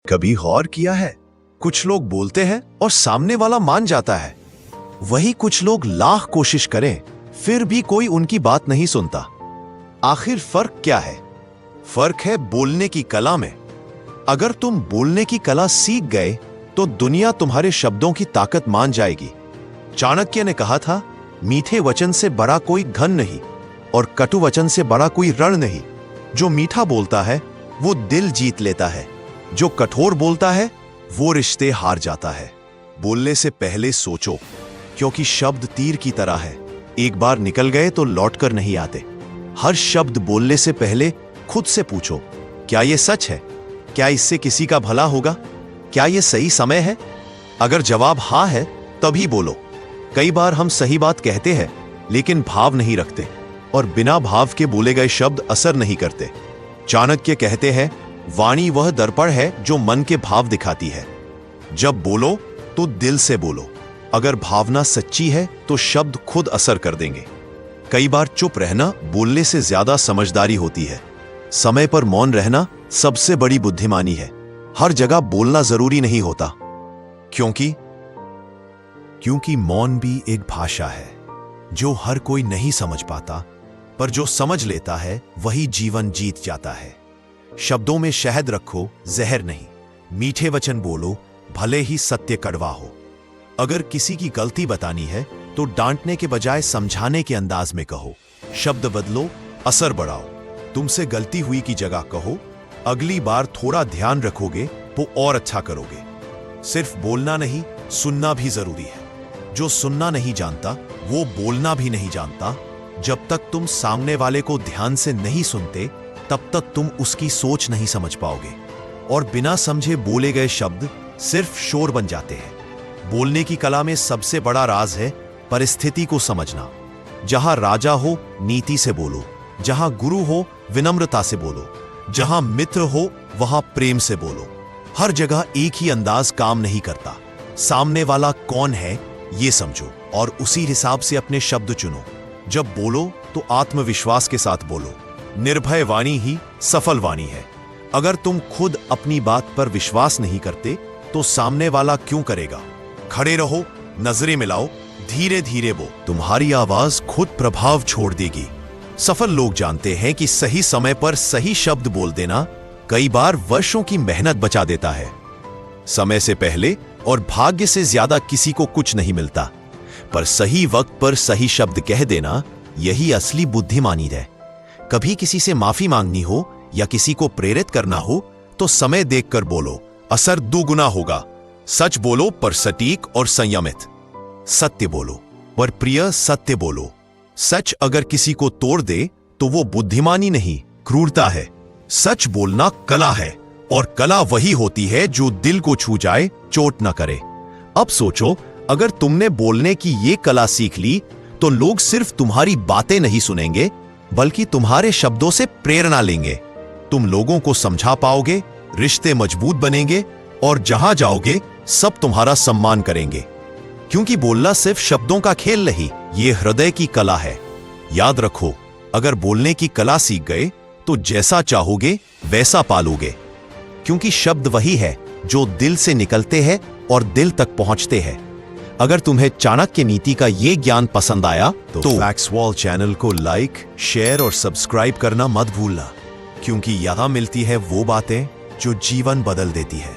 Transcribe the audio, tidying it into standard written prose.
कभी गौर किया है, कुछ लोग बोलते हैं और सामने वाला मान जाता है, वही कुछ लोग लाख कोशिश करें फिर भी कोई उनकी बात नहीं सुनता। आखिर फर्क क्या है? फर्क है बोलने की कला में। अगर तुम बोलने की कला सीख गए तो दुनिया तुम्हारे शब्दों की ताकत मान जाएगी। चाणक्य ने कहा था, मीठे वचन से बड़ा कोई घन नहीं और कटु वचन से बड़ा कोई रण नहीं। जो मीठा बोलता है वो दिल जीत लेता है, जो कठोर बोलता है वो रिश्ते हार जाता है। बोलने से पहले सोचो, क्योंकि शब्द तीर की तरह है, एक बार निकल गए तो लौटकर नहीं आते। हर शब्द बोलने से पहले खुद से पूछो, क्या यह सच है? क्या इससे किसी का भला होगा? क्या यह सही समय है? अगर जवाब हाँ है तभी बोलो। कई बार हम सही बात कहते हैं लेकिन भाव नहीं रखते, और बिना भाव के बोले गए शब्द असर नहीं करते। चाणक्य कहते हैं, वाणी वह दर्पण है जो मन के भाव दिखाती है। जब बोलो तो दिल से बोलो। अगर भावना सच्ची है तो शब्द खुद असर कर देंगे। कई बार चुप रहना बोलने से ज्यादा समझदारी होती है। समय पर मौन रहना सबसे बड़ी बुद्धिमानी है। हर जगह बोलना जरूरी नहीं होता, क्योंकि मौन भी एक भाषा है जो हर कोई नहीं समझ पाता, पर जो समझ लेता है वही जीवन जीत जाता है। शब्दों में शहद रखो, जहर नहीं। मीठे वचन बोलो, भले ही सत्य कड़वा हो। अगर किसी की गलती बतानी है तो डांटने के बजाय समझाने के अंदाज में कहो। शब्द बदलो, असर बढ़ाओ। तुमसे गलती हुई की जगह कहो, अगली बार थोड़ा ध्यान रखोगे तो और अच्छा करोगे। सिर्फ बोलना नहीं, सुनना भी जरूरी है। जो सुनना नहीं जानता वो बोलना भी नहीं जानता। जब तक तुम सामने वाले को ध्यान से नहीं सुनते तब तक तुम उसकी सोच नहीं समझ पाओगे, और बिना समझे बोले गए शब्द सिर्फ शोर बन जाते हैं। बोलने की कला में सबसे बड़ा राज है परिस्थिति को समझना। जहां राजा हो नीति से बोलो, जहां गुरु हो विनम्रता से बोलो, जहां मित्र हो वहां प्रेम से बोलो। हर जगह एक ही अंदाज काम नहीं करता। सामने वाला कौन है ये समझो और उसी हिसाब से अपने शब्द चुनो। जब बोलो तो आत्मविश्वास के साथ बोलो। निर्भय वाणी ही सफल वाणी है। अगर तुम खुद अपनी बात पर विश्वास नहीं करते तो सामने वाला क्यों करेगा? खड़े रहो, नजरें मिलाओ, धीरे धीरे तुम्हारी आवाज खुद प्रभाव छोड़ देगी। सफल लोग जानते हैं कि सही समय पर सही शब्द बोल देना कई बार वर्षों की मेहनत बचा देता है। समय से पहले और भाग्य से ज्यादा किसी को कुछ नहीं मिलता, पर सही वक्त पर सही शब्द कह देना यही असली बुद्धिमानी है। कभी किसी से माफी मांगनी हो या किसी को प्रेरित करना हो तो समय देखकर बोलो, असर दुगुना होगा। सच बोलो पर सटीक और संयमित। सत्य बोलो पर प्रिय सत्य बोलो। सच अगर किसी को तोड़ दे तो वो बुद्धिमानी नहीं, क्रूरता है। सच बोलना कला है, और कला वही होती है जो दिल को छू जाए, चोट न करे। अब सोचो, अगर तुमने बोलने की ये कला सीख ली तो लोग सिर्फ तुम्हारी बातें नहीं सुनेंगे बल्कि तुम्हारे शब्दों से प्रेरणा लेंगे। तुम लोगों को समझा पाओगे, रिश्ते मजबूत बनेंगे, और जहां जाओगे सब तुम्हारा सम्मान करेंगे। क्योंकि बोलना सिर्फ शब्दों का खेल नहीं, ये हृदय की कला है। याद रखो, अगर बोलने की कला सीख गए तो जैसा चाहोगे वैसा पालोगे। क्योंकि शब्द वही है जो दिल से निकलते हैं और दिल तक पहुंचते हैं। अगर तुम्हें चाणक्य नीति का ये ज्ञान पसंद आया तो फैक्ट्स वॉल चैनल को लाइक, शेयर और सब्सक्राइब करना मत भूलना, क्योंकि यहां मिलती है वो बातें जो जीवन बदल देती है।